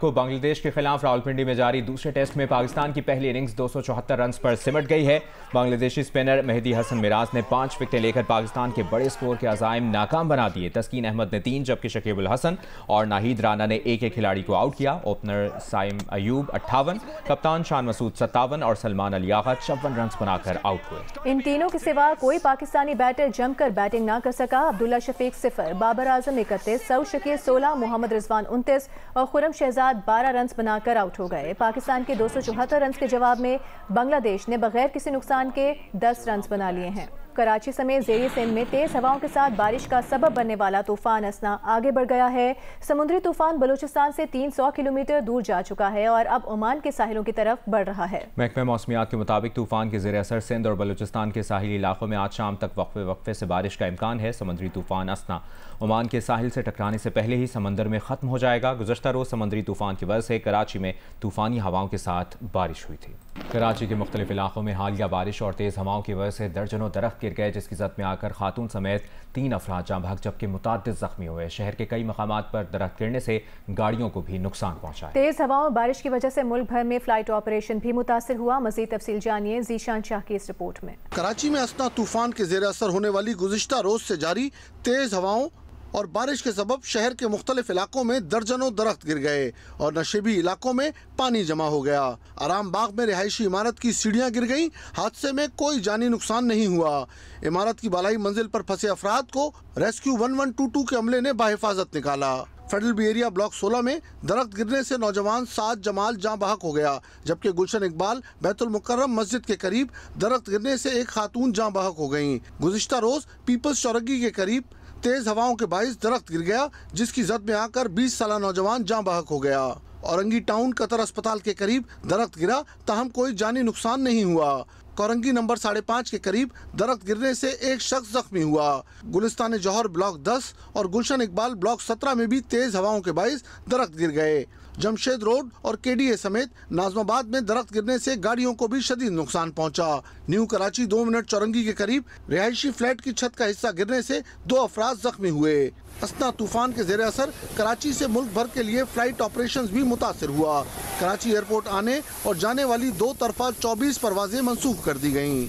को बांग्लादेश के खिलाफ रावलपिंडी में जारी दूसरे टेस्ट में पाकिस्तान की पहली इनिंग्स 274 रन पर सिमट गई है। बांग्लादेशी स्पिनर मेहदी हसन मिराज ने 5 विकेटें लेकर पाकिस्तान के बड़े स्कोर के अज़ाइम नाकाम बना दिए। तस्कीन अहमद ने 3 जबकि शकीब उल हसन और नाहिद राना ने एक खिलाड़ी को आउट किया। ओपनर साइम अयूब 58, कप्तान शान मसूद 57 और सलमान अली आगा 54 रन बनाकर आउट हुए। इन तीनों के सिवा कोई पाकिस्तानी बैटर जमकर बैटिंग ना कर सका। अब्दुल्ला शफीक 0, बाबर आजम 31, सऊद शकील 16, मोहम्मद रिजवान 29 और खुरम शहजाद 12 रन बनाकर आउट हो गए। पाकिस्तान के 274 रन के जवाब में बांग्लादेश ने बगैर किसी नुकसान के 10 रन बना लिए हैं। कराची समेत ज़ेरी सिंध में तेज हवाओं के साथ बारिश का सबब बनने वाला तूफान असना आगे बढ़ गया है। समुद्री तूफान बलूचिस्तान से 300 किलोमीटर दूर जा चुका है और अब ओमान के साहिलों की तरफ बढ़ रहा है। महकमा मौसमियात के मुताबिक तूफान के ज़ेर असर सिंध और बलूचिस्तान के साहिली इलाकों में आज शाम तक वक्फे से बारिश का इम्कान है। समुद्री तूफान असना ओमान के साहिल से टकराने से पहले ही समंदर में खत्म हो जाएगा। गुज़श्ता रोज समुद्री तूफान की वजह से कराची में तूफानी हवाओं के साथ बारिश हुई थी। कराची के मुख्तलिफ इलाकों में हालिया बारिश और तेज हवाओं की वजह से दर्जनों दरख्त गिर गए, जिसकी जद में आकर खातून समेत 3 अफराद जाँ बहक जबकि मुताद्दिद जख्मी हुए। शहर के कई मकामात पर दरख्त गिरने से गाड़ियों को भी नुकसान पहुंचा है। तेज हवाओं और बारिश की वजह से मुल्क भर में फ्लाइट ऑपरेशन भी मुतासिर हुआ। मजीद तफसील जानिए जीशान शाह की इस रिपोर्ट में। कराची में असना तूफान के जेर असर होने वाली गुज़िश्ता रोज से जारी तेज हवाओं और बारिश के सबब शहर के मुख्तलिफ इलाकों में दर्जनों दरख्त गिर गए और नशेबी इलाकों में पानी जमा हो गया। आराम बाग में रिहायशी इमारत की सीढ़ियां गिर गईं। हादसे में कोई जानी नुकसान नहीं हुआ। इमारत की बालाई मंजिल पर फंसे अफराद को रेस्क्यू 1122 के अमले ने बाहिफाजत निकाला। फेडरल बी एरिया ब्लॉक 16 में दरख्त गिरने से नौजवान साद जमाल जाँ बहक हो गया, जबकि गुलशन इकबाल बैतुल मुकर्रम मस्जिद के करीब दरख्त गिरने से एक खातून जाँ बहक हो गयी। गुज़िश्ता रोज पीपल्स चौरगी के करीब तेज हवाओं के बाइस दरख्त गिर गया, जिसकी जद में आकर 20 साला नौजवान जाँ बहक हो गया। औरंगी टाउन कतर अस्पताल के करीब दरख्त गिरा, ताहम कोई जानी नुकसान नहीं हुआ। कोरंगी नंबर 5.5 के करीब दरख्त गिरने से एक शख्स जख्मी हुआ। गुलिस्तान जौहर ब्लॉक 10 और गुलशन इकबाल ब्लॉक 17 में भी तेज हवाओं के बाइस दरख्त गिर गए। जमशेद रोड और केडीए समेत नाजमाबाद में दरख्त गिरने से गाड़ियों को भी शदीद नुकसान पहुंचा। न्यू कराची 2 मिनट चौरंगी के करीब रिहायशी फ्लैट की छत का हिस्सा गिरने से 2 अफराद जख्मी हुए। असना तूफान के जेर असर कराची से मुल्क भर के लिए फ्लाइट ऑपरेशंस भी मुतासिर हुआ। कराची एयरपोर्ट आने और जाने वाली 2 तरफा 24 परवाजें मंसूख कर दी गयी।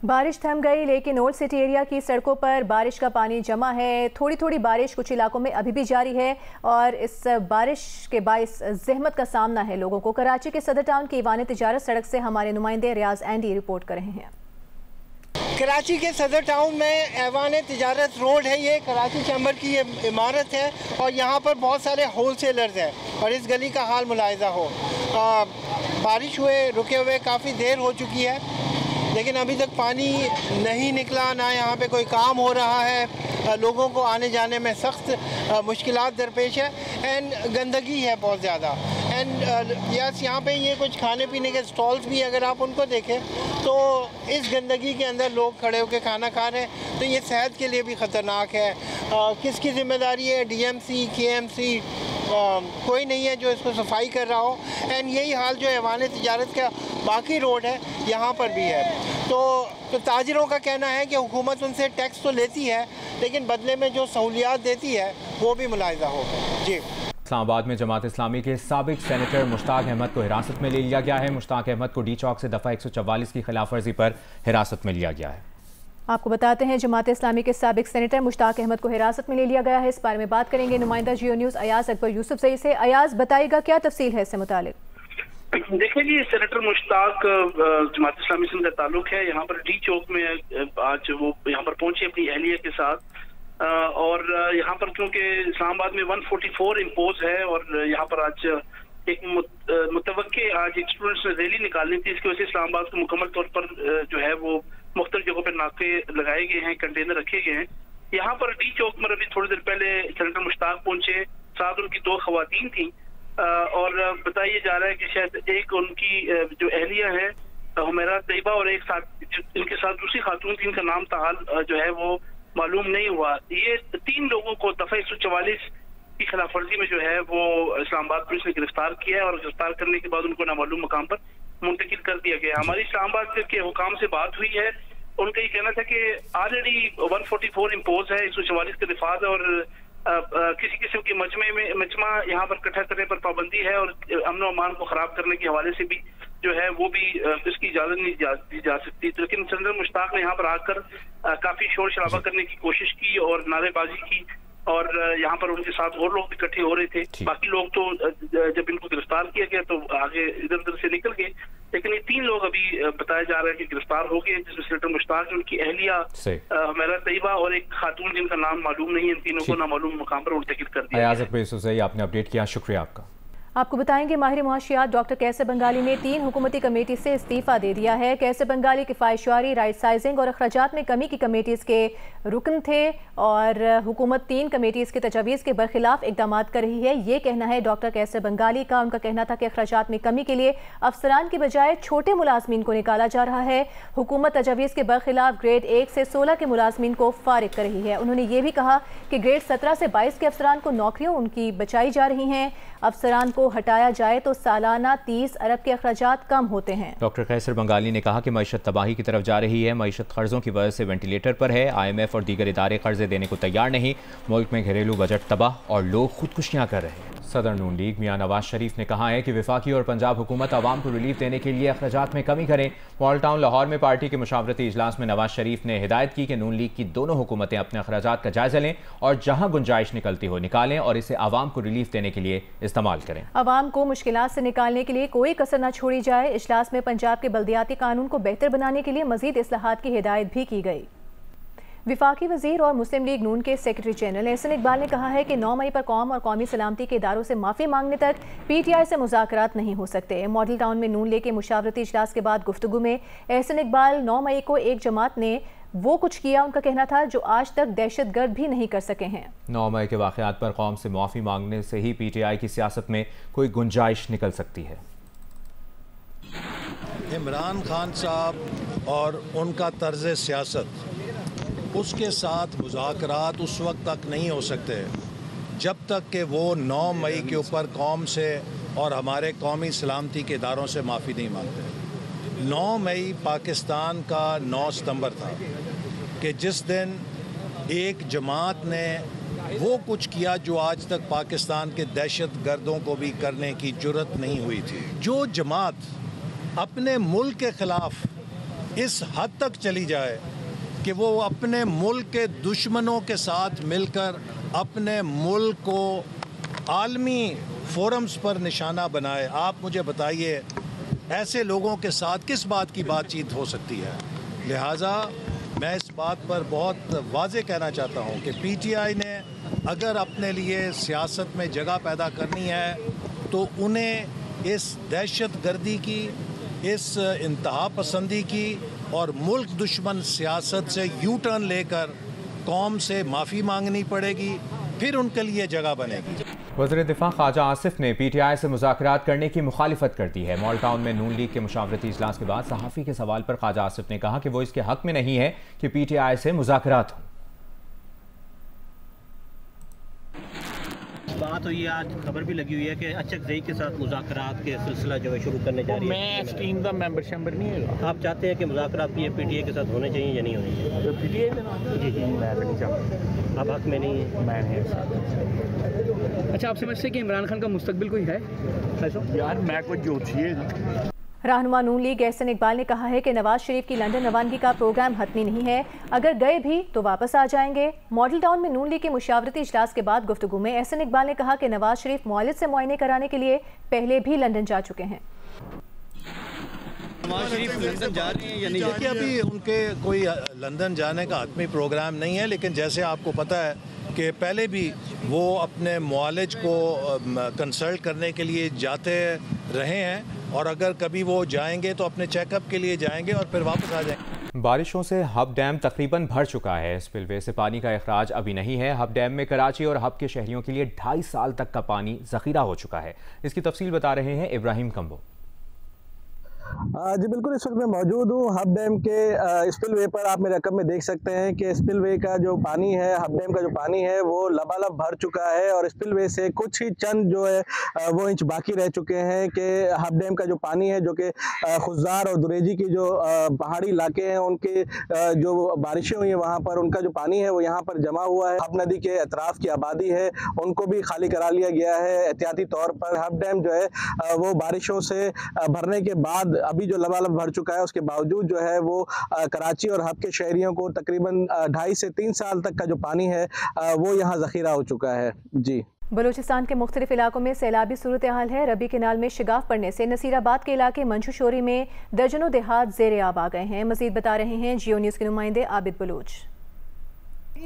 बारिश थम गई, लेकिन ओल्ड सिटी एरिया की सड़कों पर बारिश का पानी जमा है। थोड़ी थोड़ी बारिश कुछ इलाकों में अभी भी जारी है और इस बारिश के बाइस जहमत का सामना है लोगों को। कराची के सदर टाउन की ईवान तिजारत सड़क से हमारे नुमाइंदे रियाज एंडी रिपोर्ट कर रहे हैं। कराची के सदर टाउन में ऐवान तिजारत रोड है, ये कराची चैम्बर की ये इमारत है और यहाँ पर बहुत सारे होलसेलर्स हैं और इस गली का हाल मुलाहिजा हो। बारिश हुए रुके हुए काफ़ी देर हो चुकी है, लेकिन अभी तक पानी नहीं निकला, ना यहाँ पे कोई काम हो रहा है। लोगों को आने जाने में सख्त मुश्किलात दरपेश है एंड गंदगी है बहुत ज़्यादा। एंड यस, यहाँ पे ये कुछ खाने पीने के स्टॉल्स भी अगर आप उनको देखें तो इस गंदगी के अंदर लोग खड़े होकर खाना खा रहे हैं, तो ये सेहत के लिए भी ख़तरनाक है। किसकी ज़िम्मेदारी है? डीएमसी, केएमसी, कोई नहीं है जो इसको सफाई कर रहा हो। एंड यही हाल जो ऐवान तिजारत का बाकी रोड है यहाँ पर भी है। तो ताजिरों का कहना है कि हुकूमत उनसे टैक्स तो लेती है, लेकिन बदले में जो सहूलियात देती है वो भी मुलाहिजा हो। जी, इस्लामाबाद में जमात इस्लामी के साबिक सेनेटर मुश्ताक अहमद को हिरासत में ले लिया गया है। मुश्ताक अहमद को डी चौक से दफ़ा 144 की खिलाफ वर्जी पर हिरासत में लिया गया है। आपको बताते हैं जमात इस्लामी के साबिक सेनेटर मुश्ताक अहमद को हिरासत में ले लिया गया है। इस बारे में बात करेंगे नुमाइंदा जियो न्यूज़ अयाज अकबर यूसुफ सही से। अयाज, बताइएगा क्या तफसील है इससे मुतालिक? देखिए जी, सेनेटर मुश्ताक जमात इस्लामी से उनका ताल्लुक है। यहाँ पर डी चौक में आज वो यहाँ पर पहुंचे अपनी अहलिया के साथ और यहाँ पर क्योंकि इस्लामाबाद में 144 इम्पोज है और यहाँ पर आज एक मुतवक्के आज एक स्टूडेंट्स ने रैली निकालनी थी, इसकी वजह से इस्लामाबाद को मुकम्मल तौर पर जो है वो मुख्तलिफ जगहों पर नाके लगाए गए हैं, कंटेनर रखे गए हैं। यहाँ पर डी चौक में अभी थोड़ी देर पहले सेनेटर मुश्ताक पहुंचे, साथ उनकी 2 खवातीन थी और बताया जा रहा है कि शायद एक उनकी जो अहलिया है हुमैरा तैयबा और एक साथ इनके साथ दूसरी खातून थी, इनका नाम ताहाल जो है वो मालूम नहीं हुआ। ये 3 लोगों को दफ़ा 144 की खिलाफ वर्जी में जो है वो इस्लामाबाद पुलिस ने गिरफ्तार किया है और गिरफ्तार करने के बाद उनको नामालूम मकाम पर मुंतकिल कर दिया गया। हमारी इस्लामाबाद के हुकाम से बात हुई है, उनका ये कहना था कि ऑलरेडी 144 इम्पोज है, 144 के रिफाज और किसी किस्म के मजमा यहाँ पर इकट्ठा करने पर पाबंदी है और अमन और अमान को खराब करने के हवाले से भी जो है वो भी इसकी इजाजत नहीं दी जा सकती। तो लेकिन सेनेटर मुश्ताक ने यहाँ पर आकर काफी शोर शराबा करने की कोशिश की और नारेबाजी की और यहाँ पर उनके साथ और लोग इकट्ठे हो रहे थे। बाकी लोग तो जब इनको गिरफ्तार किया गया तो आगे इधर उधर से निकल गए, लेकिन ये 3 लोग अभी बताया जा रहा है कि गिरफ्तार हो गए, जिसमें सेनेटर मुश्ताक, उनकी अहलिया हुमैरा तैयबा और एक खातून जिनका नाम मालूम नहीं है। इन तीनों को नामालूम मुकाम पर मुंतकिल कर दिया। आपने अपडेट किया, शुक्रिया आपका। आपको बताएंगे माहिर मुआशियात डॉक्टर कैसर बंगाली ने 3 हुकूमती कमेटी से इस्तीफा दे दिया है। कैसर बंगाली किफायतशारी, राइट साइजिंग और अखराजात में कमी की कमेटीज़ के रुकन थे और हुकूमत 3 कमेटीज़ के तजावीज़ के बरखिलाफ इकदाम कर रही है, ये कहना है डॉक्टर कैसर बंगाली का। उनका कहना था कि अखराजात में कमी के लिए अफसरान की बजाय छोटे मुलाजमीन को निकाला जा रहा है। हुकूमत तजावीज़ के बरखिलाफ ग्रेड 1 से 16 के मुलाजमीन को फारिग कर रही है। उन्होंने ये भी कहा कि ग्रेड 17 से 22 के अफसरान को नौकरियों उनकी बचाई जा रही हैं। अफसरान को हटाया जाए तो सालाना 30 अरब के अखराजात कम होते हैं। डॉक्टर कैसर बंगाली ने कहा कि मईशत तबाही की तरफ जा रही है, मईशत कर्जों की वजह से वेंटिलेटर पर है, IMF और दीगर इदारे कर्जे देने को तैयार नहीं, मुल्क में घरेलू बजट तबाह और लोग खुदकुशियां कर रहे हैं। सदर नून लीग मियां नवाज शरीफ ने कहा है कि वफाकी और पंजाब हुकूमत आवाम को रिलीफ देने के लिए अखराजात में कमी करें। मॉडल टाउन लाहौर में पार्टी के मुशावरती इजलास में नवाज शरीफ ने हिदायत की कि नून लीग की दोनों हुकूमतें अपने अखराजात का जायजा लें और जहां गुंजाइश निकलती हो निकालें और इसे आवाम को रिलीफ देने के लिए इस्तेमाल करें। आवाम को मुश्किलात से निकालने के लिए कोई कसर न छोड़ी जाए। इजलास में पंजाब के बल्दियाती कानून को बेहतर बनाने के लिए मजीद इस्लाहात की हिदायत भी की गई। विफाकी वजीर और मुस्लिम लीग नून के सेक्रेटरी जनरल एहसन इकबाल ने कहा है कि 9 मई पर कौम और कौमी सलामती के इदारों से माफ़ी मांगने तक PTI से मुज़ाकरात नहीं हो सकते। मॉडल टाउन में नून लीग के मुशावरती इजलास के बाद गुफ्तगू में एहसन इकबाल 9 मई को एक जमात ने वो कुछ किया, उनका कहना था, जो आज तक दहशतगर्द भी नहीं कर सके हैं। 9 मई के वाक़यात पर कौम से माफ़ी मांगने से ही PTI की सियासत में कोई गुंजाइश निकल सकती है। इमरान खान साहब और उनका तर्ज सियासत, उसके साथ मुज़ाकरात उस वक्त तक नहीं हो सकते जब तक कि वो 9 मई के ऊपर कौम से और हमारे कौमी सलामती के इदारों से माफ़ी नहीं मांगते। 9 मई पाकिस्तान का 9 सितंबर था कि जिस दिन एक जमात ने वो कुछ किया जो आज तक पाकिस्तान के दहशत गर्दों को भी करने की जुर्रत नहीं हुई थी। जो जमात अपने मुल्क के ख़िलाफ़ इस हद तक चली जाए कि वो अपने मुल्क के दुश्मनों के साथ मिलकर अपने मुल्क को आलमी फोरम्स पर निशाना बनाए, आप मुझे बताइए ऐसे लोगों के साथ किस बात की बातचीत हो सकती है। लिहाजा मैं इस बात पर बहुत वाज़ेह कहना चाहता हूँ कि PTI ने अगर अपने लिए सियासत में जगह पैदा करनी है तो उन्हें इस दहशत गर्दी की, इस इंतहा पसंदी की और मुल्क दुश्मन सियासत से यू टर्न लेकर कौम से माफ़ी मांगनी पड़ेगी, फिर उनके लिए जगह बनेगी। वज़ीर दिफा ख्वाजा आसिफ ने PTI से मुज़ाकरात करने की मुखालिफत कर दी है। मॉडल टाउन में नून लीग के मुशावरती इजलास के बाद सहाफ़ी के सवाल पर ख्वाजा आसिफ ने कहा कि वो इसके हक़ में नहीं है कि PTI से मुज़ाकरात हो। बात हुई है, आज खबर भी लगी हुई है कि अचक जई के साथ मुज़ाकरात के सिलसिला जो है शुरू करने जा रही है। मैं इस टीम का मेंबर शेंबर नहीं है। आप चाहते हैं कि मुज़ाकरात भी PTI के साथ होने चाहिए या नहीं होने चाहिए? तो PTI के साथ जी मैं नहीं चाहता। आप हक में नहीं है? मैं नहीं साथ। अच्छा, आप समझते हैं कि इमरान खान का मुस्तकबिल कोई है? यार मैं कोई जोशी है। रहनुमा नून लीग एहसन इकबाल ने कहा है कि नवाज शरीफ की लंदन रवानगी का प्रोग्राम हतमी नहीं है, अगर गए भी तो वापस आ जाएंगे। मॉडल टाउन में नून लीग के मुशावरती इजलास के बाद गुफ्तगू में एहसन इकबाल ने कहा कि नवाज शरीफ मुआलिज से मुआयने कराने के लिए पहले भी लंदन जा चुके हैं। नवाज शरीफ लंदन जा रहे हैं या नहीं? देखिए अभी उनके कोई लंदन जाने का हतमी प्रोग्राम नहीं है, लेकिन जैसे आपको पता है कि पहले भी वो अपने मुआलिज को कंसल्ट करने के लिए जाते रहे हैं और अगर कभी वो जाएंगे तो अपने चेकअप के लिए जाएंगे और फिर वापस आ जाएंगे। बारिशों से हब डैम तकरीबन भर चुका है। स्पिलवे से पानी का अखराज अभी नहीं है। हब डैम में कराची और हब के शहरियों के लिए 2.5 साल तक का पानी जखीरा हो चुका है। इसकी तफसील बता रहे हैं इब्राहिम कंबो। जी बिल्कुल, इस वक्त मैं मौजूद हूँ हब डैम के स्पिलवे पर। आप मेरे रकम में देख सकते हैं कि स्पिलवे का जो पानी है, हब डैम का जो पानी है वो लबालब भर चुका है और स्पिलवे से कुछ ही चंद जो है वो इंच बाकी रह चुके हैं कि हब डैम का जो पानी है, जो कि खुजार और दुरेजी की जो पहाड़ी इलाके हैं उनके जो बारिशें हुई हैं वहाँ पर उनका जो पानी है वो यहाँ पर जमा हुआ है। हब नदी के अतराफ की आबादी है उनको भी खाली करा लिया गया है एहतियाती तौर पर। हब डैम जो है वो बारिशों से भरने के बाद अभी जो लबालब भर चुका है, उसके बावजूद जो है वो कराची और हब के शहरियों को तकरीबन 2.5 से 3 साल तक का जो पानी है वो यहाँ ज़ख़ीरा हो चुका है। जी, बलूचिस्तान के मुख्तलिफ इलाकों में सैलाबी सूरत हाल है। रबी केनाल में शिगाफ पड़ने से नसीराबाद के इलाके मंजूशोरी में दर्जनों देहात ज़ेरे आब आ गए हैं। मज़ीद बता रहे हैं जियो न्यूज़ के नुमाइंदे आबिद बलूच।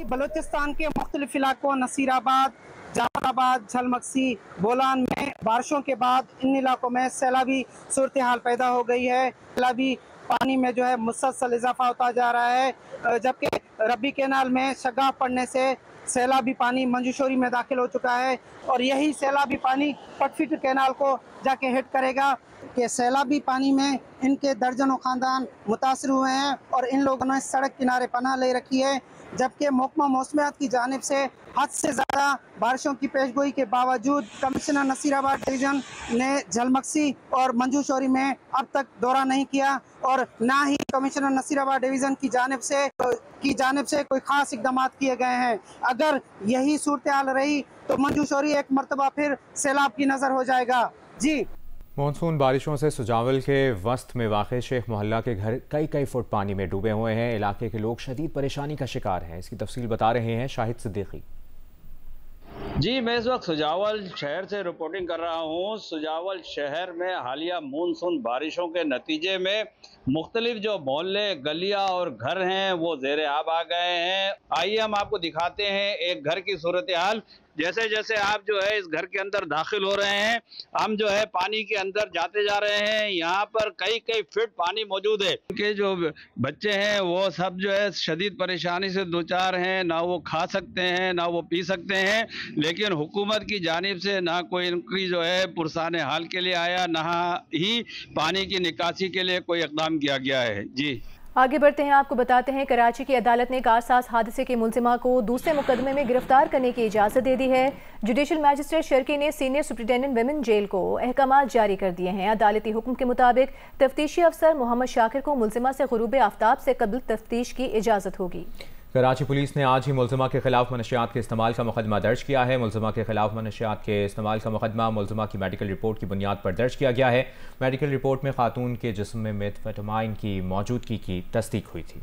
बलूचिस्तान के मुख्तलिफ इलाकों नसीराबाद, जाफराबाद, झलमक्सी, बोलान में बारिशों के बाद इन इलाकों में सैलाबी सूरत हाल पैदा हो गई है। सैलाबी पानी में जो है मुसलसल इजाफा होता जा रहा है, जबकि रबी कैनाल में शगाफ पड़ने से सैलाबी पानी मंजूशोरी में दाखिल हो चुका है और यही सैलाबी पानी पटफिट कैनाल को जाके हिट करेगा कि सैलाबी पानी में इनके दर्जनों खानदान मुतासर हुए हैं और इन लोगों ने सड़क किनारे पनाह ले रखी है। जबकि महकमा मौसमियात की जानिब से हद से ज़्यादा बारिशों की पेशगोई के बावजूद कमिश्नर नसीराबाद डिवीज़न ने झलमक्सी और मंजूशोरी में अब तक दौरा नहीं किया और ना ही कमिश्नर नसीराबाद डिवीज़न की जानिब से कोई ख़ास इक़दाम किए गए हैं। अगर यही सूरत हाल रही तो मंजूशोरी एक मरतबा फिर सैलाब की नज़र हो जाएगा। जी, मानसून बारिशों से सुजावल के वस्त में वाक़ शेख मोहल्ला के घर कई फुट पानी में डूबे हुए हैं। इलाके के लोग शदीद परेशानी का शिकार हैं। इसकी तफसील बता रहे हैं शाहिद सिद्दीकी। जी, मैं इस वक्त सुजावल शहर से रिपोर्टिंग कर रहा हूँ। सुजावल शहर में हालिया मानसून बारिशों के नतीजे में मुख्तलिफ जो मोहल्ले, गलियाँ और घर हैं वो ज़ेरे आब आ गए हैं। आइए हम आपको दिखाते हैं एक घर की सूरत हाल। जैसे जैसे आप जो है इस घर के अंदर दाखिल हो रहे हैं, हम जो है पानी के अंदर जाते जा रहे हैं। यहाँ पर कई फीट पानी मौजूद है। उनके जो बच्चे हैं वो सब जो है शदीद परेशानी से दो चार हैं, ना वो खा सकते हैं ना वो पी सकते हैं। लेकिन हुकूमत की जानिब से ना कोई इनकी जो है पुरसाने हाल के लिए आया, ना ही पानी की निकासी के लिए कोई इक़दाम किया गया है। जी, आगे बढ़ते हैं, आपको बताते हैं कराची की अदालत ने कारसाज हादसे के मुलजिमा को दूसरे मुकदमे में गिरफ्तार करने की इजाज़त दे दी है। जुडिशल मैजिस्ट्रेट शर्की ने सीनियर सुप्रिटेंडेंट विमेन जेल को अहकामात जारी कर दिए हैं। अदालती हुक्म के मुताबिक तफ्तीशी अफसर मोहम्मद शाकिर को मुलजिमा से गुरूब आफ्ताब से कबल तफ्तीश की इजाज़त होगी। कराची पुलिस ने आज ही मुलजिमा के खिलाफ मनशियात के इस्तेमाल का मुकदमा दर्ज किया है। मुलजिमा के खिलाफ मनशियात के इस्तेमाल का मुकदमा मुलजिमा की मेडिकल रिपोर्ट की बुनियाद पर दर्ज किया गया है। मेडिकल रिपोर्ट में खातून के जिस्म में मेथाम्फेटामाइन की मौजूदगी की तस्दीक हुई थी।